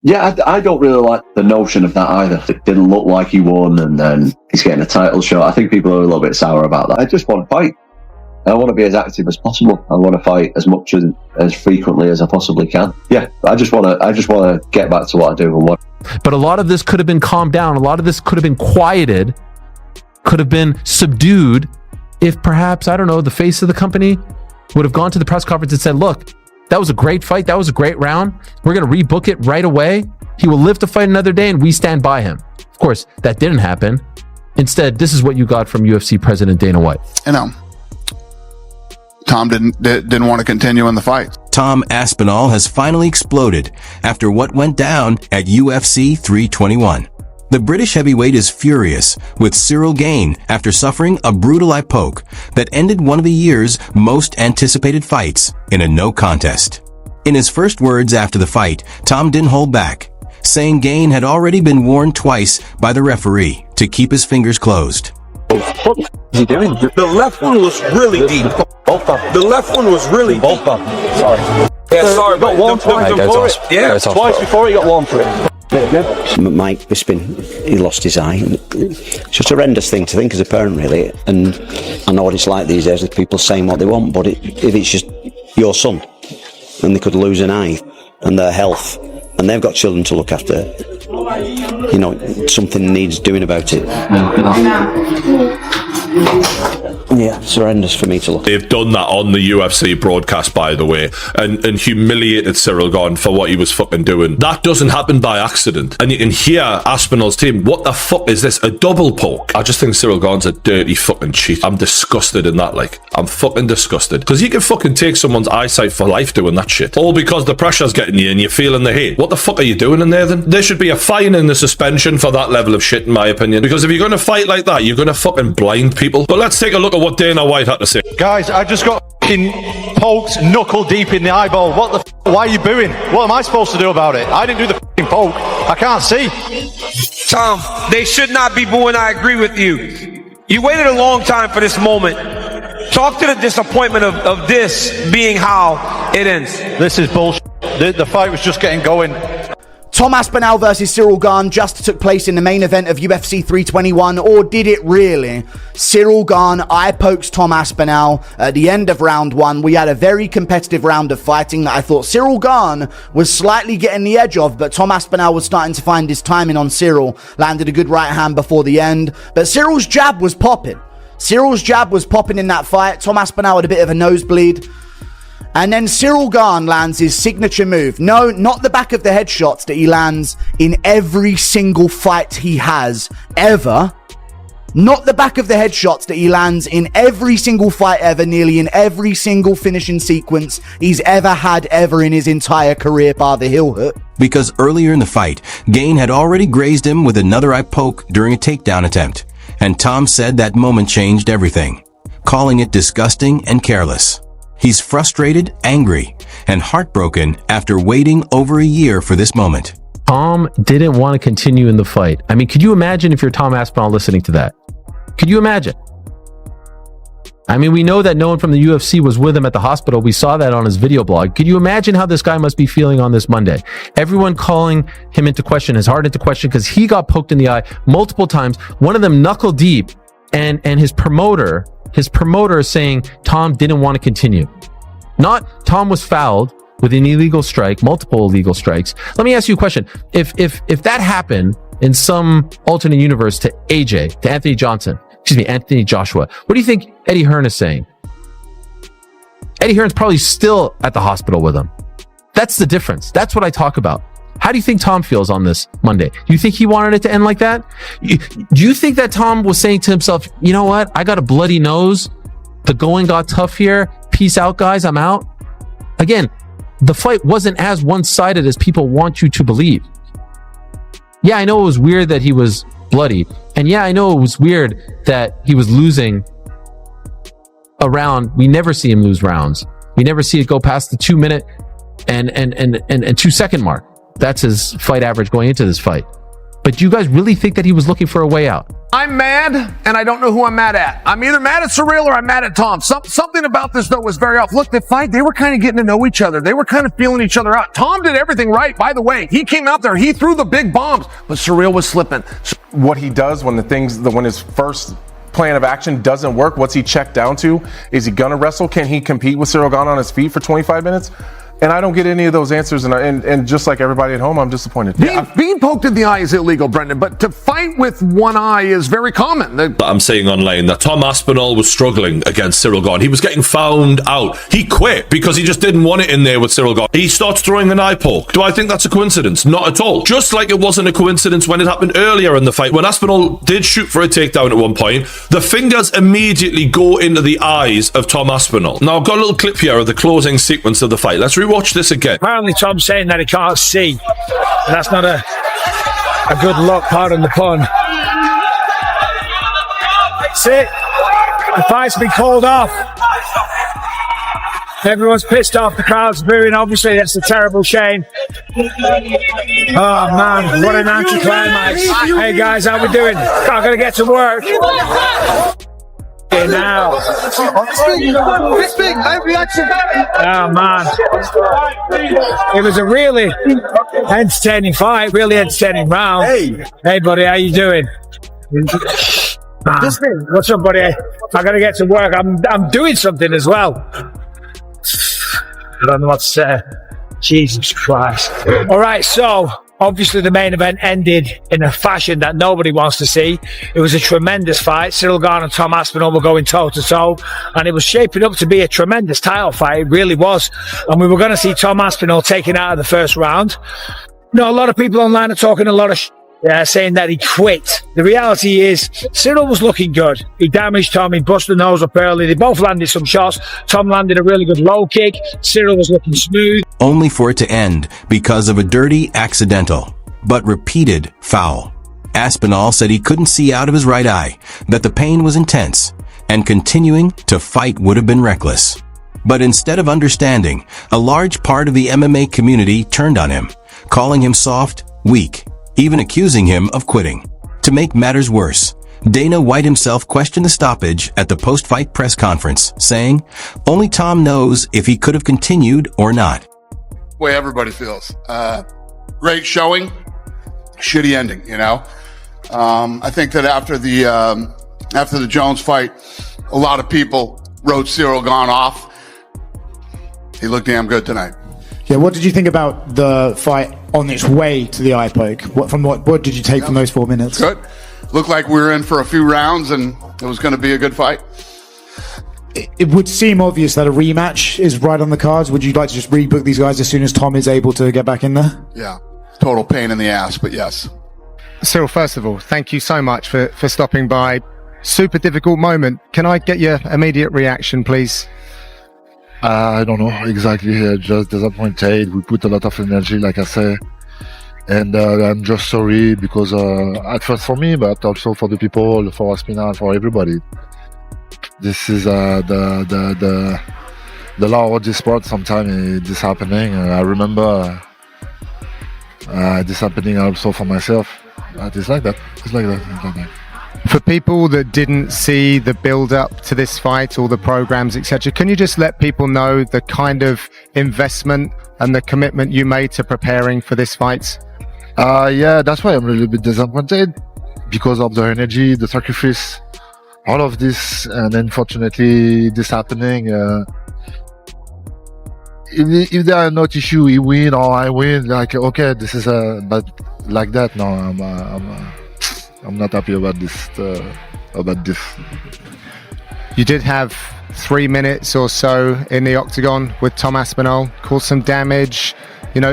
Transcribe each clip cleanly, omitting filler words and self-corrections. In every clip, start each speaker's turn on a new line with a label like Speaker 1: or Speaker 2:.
Speaker 1: Yeah, I don't really like the notion of that either. It didn't look like he won, and then he's getting a title shot. I think people are a little bit sour about that. I just want to fight. I want to be as active as possible. I want to fight as much and as frequently as I possibly can. Yeah, I just want to get back to what I do and what.
Speaker 2: But a lot of this could have been calmed down. A lot of this could have been quieted, could have been subdued if perhaps, I don't know, the face of the company would have gone to the press conference and said, look, that was a great fight. That was a great round. We're going to rebook it right away. He will live to fight another day and we stand by him. Of course, that didn't happen. Instead, this is what you got from UFC President Dana White.
Speaker 3: You know, Tom didn't want to continue in the fight.
Speaker 4: Tom Aspinall has finally exploded after what went down at UFC 321. The British heavyweight is furious with Ciryl Gane after suffering a brutal eye poke that ended one of the year's most anticipated fights in a no contest. In his first words after the fight, Tom didn't hold back, saying Gane had already been warned twice by the referee to keep his fingers closed.
Speaker 5: What is he doing? The left one was really deep. Both of them. The left one was really deep. Both of them. Sorry. Yeah, sorry.
Speaker 6: You got one for it.
Speaker 5: Yeah,
Speaker 6: twice before you got one for it.
Speaker 7: Mike Bisping, he lost his eye. It's just a horrendous thing to think as a parent, really. And I know what it's like these days with people saying what they want, but if it's just your son and they could lose an eye and their health and they've got children to look after, you know, something needs doing about it. Yeah, it's horrendous for me to look at.
Speaker 8: They've done that on the UFC broadcast, by the way, and humiliated Ciryl Gane for what he was fucking doing. That doesn't happen by accident. And you can hear Aspinall's team, what the fuck is this? A double poke? I just think Ciryl Gane's a dirty fucking cheat. I'm disgusted in that, like. I'm fucking disgusted. Because you can fucking take someone's eyesight for life doing that shit. All because the pressure's getting you and you're feeling the hate. What the fuck are you doing in there then? There should be a fine in the suspension for that level of shit, in my opinion. Because if you're going to fight like that, you're going to fucking blind people. But let's take a look at what Dana White had to say.
Speaker 6: Guys, I just got poked knuckle deep in the eyeball. What the why are you booing? What am I supposed to do about it? I didn't do the poke. I can't see.
Speaker 5: Tom, they should not be booing. I agree with you. You waited a long time for this moment. Talk to the disappointment of this being how it ends.
Speaker 6: This is bullshit. The fight was just getting going.
Speaker 9: Tom Aspinall versus Ciryl Gane just took place in the main event of UFC 321, or did it really? Ciryl Gane eye pokes Tom Aspinall at the end of round one. We had a very competitive round of fighting that I thought Ciryl Gane was slightly getting the edge of, but Tom Aspinall was starting to find his timing on Ciryl. Landed a good right hand before the end, but Cyryl's jab was popping. Cyryl's jab was popping in that fight. Tom Aspinall had a bit of a nosebleed. And then Ciryl Gane lands his signature move. No, not the back of the head shots that he lands in every single fight he has ever. Not the back of the head shots that he lands in every single fight ever, nearly in every single finishing sequence he's ever had ever in his entire career, bar the heel hook.
Speaker 4: Because earlier in the fight, Gane had already grazed him with another eye poke during a takedown attempt. And Tom said that moment changed everything, calling it disgusting and careless. He's frustrated, angry, and heartbroken after waiting over a year for this moment.
Speaker 2: Tom didn't want to continue in the fight. I mean, could you imagine if you're Tom Aspinall listening to that? Could you imagine? I mean, we know that no one from the UFC was with him at the hospital. We saw that on his video blog. Could you imagine how this guy must be feeling on this Monday? Everyone calling him into question, his heart into question, because he got poked in the eye multiple times. One of them knuckle deep, and his promoter is saying Tom didn't want to continue. Not Tom was fouled with an illegal strike, multiple illegal strikes. Let me ask you a question. If that happened in some alternate universe to AJ, to Anthony Joshua, what do you think Eddie Hearn is saying? Eddie Hearn's probably still at the hospital with him. That's the difference. That's what I talk about. How do you think Tom feels on this Monday? Do you think he wanted it to end like that? Do you think that Tom was saying to himself, you know what? I got a bloody nose. The going got tough here. Peace out, guys. I'm out. Again, the fight wasn't as one-sided as people want you to believe. Yeah, I know it was weird that he was bloody. And yeah, I know it was weird that he was losing a round. We never see him lose rounds. We never see it go past the 2 minute and 2 second mark. That's his fight average going into this fight. But do you guys really think that he was looking for a way out?
Speaker 10: I'm mad, and I don't know who I'm mad at. I'm either mad at Ciryl or I'm mad at Tom. Something about this, though, was very off. Look, the fight, they were kind of getting to know each other. They were kind of feeling each other out. Tom did everything right, by the way. He came out there, he threw the big bombs, but Ciryl was slipping.
Speaker 11: What he does when when his first plan of action doesn't work, what's he checked down to? Is he gonna wrestle? Can he compete with Ciryl Gane on his feet for 25 minutes? And I don't get any of those answers, and just like everybody at home, I'm disappointed.
Speaker 10: Being poked in the eye is illegal, Brendan, but to fight with one eye is very common.
Speaker 8: I'm saying online that Tom Aspinall was struggling against Ciryl Gane. He was getting found out. He quit because he just didn't want it in there with Ciryl Gane. He starts throwing an eye poke. Do I think that's a coincidence? Not at all. Just like it wasn't a coincidence when it happened earlier in the fight. When Aspinall did shoot for a takedown at one point, the fingers immediately go into the eyes of Tom Aspinall. Now, I've got a little clip here of the closing sequence of the fight. Let's watch this again.
Speaker 12: Apparently Tom's saying that he can't see. And that's not a good look, pardon the pun. That's it. The fight's been called off. Everyone's pissed off. The crowd's booing. Obviously, that's a terrible shame. Oh, man. What an anticlimax. Hey, guys, how we doing? I'm going to get to work. Now. Oh man, it was a really entertaining fight, really entertaining round. Hey buddy, how you doing? What's up, buddy? I gotta get to work. I'm doing something as well. I don't know what to say. Jesus Christ. All right, so obviously the main event ended in a fashion that nobody wants to see. It was a tremendous fight. Ciryl Gane and Tom Aspinall were going toe-to-toe, and it was shaping up to be a tremendous title fight. It really was. And we were going to see Tom Aspinall taken out of the first round. A lot of people online are talking a lot of saying that he quit. The reality is, Ciryl was looking good. He damaged Tom, he busted the nose up early. They both landed some shots. Tom landed a really good low kick. Ciryl was looking smooth.
Speaker 4: Only for it to end because of a dirty accidental, but repeated foul. Aspinall said he couldn't see out of his right eye, that the pain was intense, and continuing to fight would have been reckless. But instead of understanding, a large part of the MMA community turned on him, calling him soft, weak, even accusing him of quitting. To make matters worse, Dana White himself questioned the stoppage at the post-fight press conference, saying, only Tom knows if he could have continued or not.
Speaker 3: Way everybody feels. Great showing, shitty ending, I think that after the Jones fight, a lot of people wrote Ciryl Gane off. He looked damn good tonight.
Speaker 13: Yeah, what did you think about the fight on its way to the eye poke? What did you take from those 4 minutes?
Speaker 3: Good. Looked like we were in for a few rounds and it was going to be a good fight.
Speaker 13: It would seem obvious that a rematch is right on the cards. Would you like to just rebook these guys as soon as Tom is able to get back in there?
Speaker 3: Yeah, total pain in the ass, but yes.
Speaker 14: Ciryl, first of all, thank you so much for stopping by. Super difficult moment. Can I get your immediate reaction, please?
Speaker 15: I don't know exactly. Just disappointed. We put a lot of energy, like I say, and I'm just sorry because at first for me, but also for the people, for Aspinall, for everybody. This is the law of this sport. Sometimes this happening. I remember this happening also for myself. It's like that. It's like that.
Speaker 14: For people that didn't see the build-up to this fight, all the programs, etc., can you just let people know the kind of investment and the commitment you made to preparing for this fight?
Speaker 15: Yeah, that's why I'm a little bit disappointed, because of the energy, the sacrifice, all of this, and unfortunately this happening. If there are not issue, he win or I win, like okay, this is but like that, no, I'm not happy about this.
Speaker 14: You did have 3 minutes or so in the octagon with Tom Aspinall, caused some damage.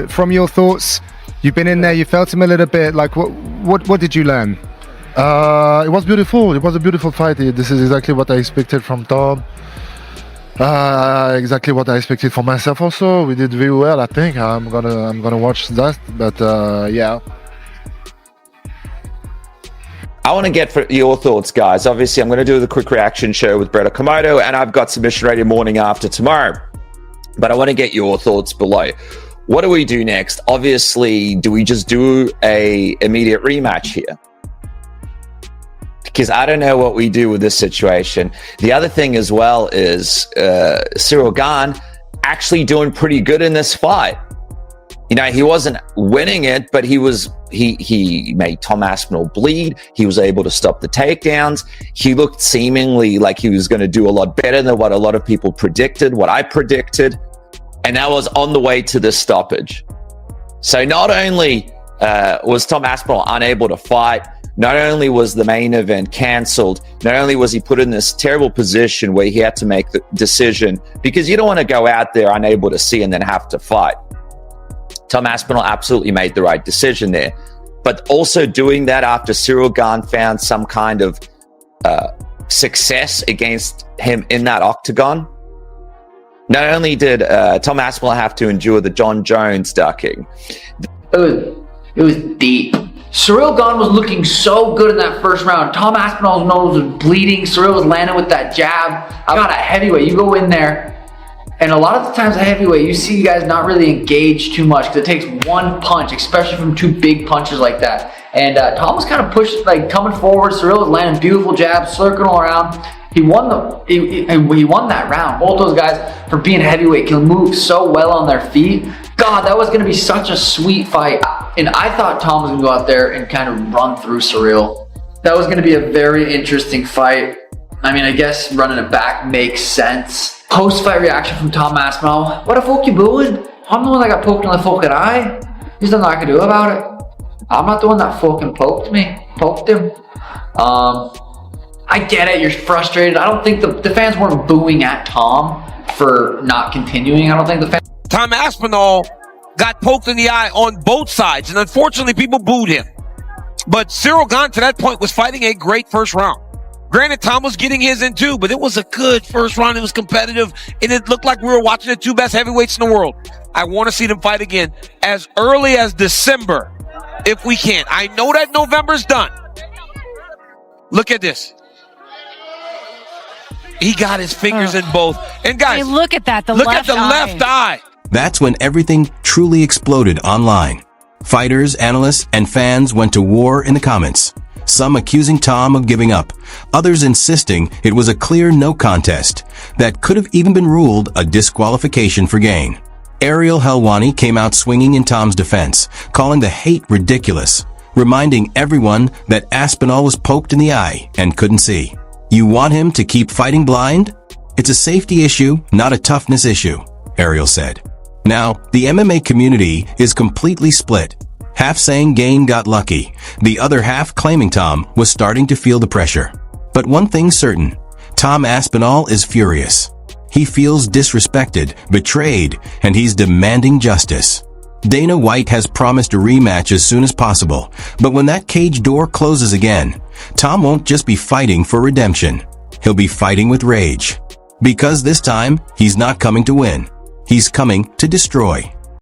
Speaker 14: From your thoughts, you've been in there, you felt him a little bit. Like, what did you learn?
Speaker 15: It was beautiful. It was a beautiful fight. This is exactly what I expected from Tom. Exactly what I expected for myself. Also, we did very well. I think I'm gonna watch that. But yeah.
Speaker 16: I want to get your thoughts, guys. Obviously, I'm going to do the quick reaction show with Brett Okamoto, and I've got Submission Radio morning after tomorrow. But I want to get your thoughts below. What do we do next? Obviously, do we just do a immediate rematch here? because I don't know what we do with this situation. The other thing as well is Ciryl Gane actually doing pretty good in this fight. You know, he wasn't winning it, but he made Tom Aspinall bleed. He was able to stop the takedowns. He looked seemingly like he was going to do a lot better than what a lot of people predicted, what I predicted. And that was on the way to this stoppage. So not only was Tom Aspinall unable to fight, not only was the main event cancelled, not only was he put in this terrible position where he had to make the decision, because you don't want to go out there unable to see and then have to fight. Tom Aspinall absolutely made the right decision there. But also doing that after Ciryl Gane found some kind of success against him in that octagon. Not only did Tom Aspinall have to endure the John Jones ducking.
Speaker 17: It was deep. Ciryl Gane was looking so good in that first round. Tom Aspinall's nose was bleeding. Ciryl was landing with that jab. I got a heavyweight. You go in there, and a lot of the times a heavyweight, you see guys not really engage too much because it takes one punch, especially from two big punches like that. And Tom was kind of pushed, like coming forward. Ciryl was landing beautiful jabs, circling around. He won that round. Both those guys, for being heavyweight, can move so well on their feet. God, that was going to be such a sweet fight. And I thought Tom was going to go out there and kind of run through Ciryl. That was going to be a very interesting fight. I mean, I guess running it back makes sense. Post-fight reaction from Tom Aspinall. What the fuck you booing? I'm the one that got poked in the fucking eye. There's nothing I can do about it. I'm not the one that fucking poked him. I get it, you're frustrated. I don't think the fans weren't booing at Tom for not continuing. I don't think the fans...
Speaker 5: Tom Aspinall got poked in the eye on both sides, and unfortunately people booed him. But Ciryl Gane to that point was fighting a great first round. Granted, Tom was getting his in too, but it was a good first round. It was competitive, and it looked like we were watching the two best heavyweights in the world. I want to see them fight again as early as December, if we can. I know that November's done. Look at this. He got his fingers in both. And guys,
Speaker 18: hey, look at that.
Speaker 5: Look at the left eye.
Speaker 4: That's when everything truly exploded online. Fighters, analysts, and fans went to war in the comments. Some accusing Tom of giving up, others insisting it was a clear no contest that could have even been ruled a disqualification for Gane. Ariel Helwani came out swinging in Tom's defense, calling the hate ridiculous, reminding everyone that Aspinall was poked in the eye and couldn't see. You want him to keep fighting blind? It's a safety issue, not a toughness issue, Ariel said. Now, the MMA community is completely split. Half saying Gane got lucky, the other half claiming Tom was starting to feel the pressure. But one thing's certain, Tom Aspinall is furious. He feels disrespected, betrayed, and he's demanding justice. Dana White has promised a rematch as soon as possible, but when that cage door closes again, Tom won't just be fighting for redemption. He'll be fighting with rage. Because this time, he's not coming to win. He's coming to destroy.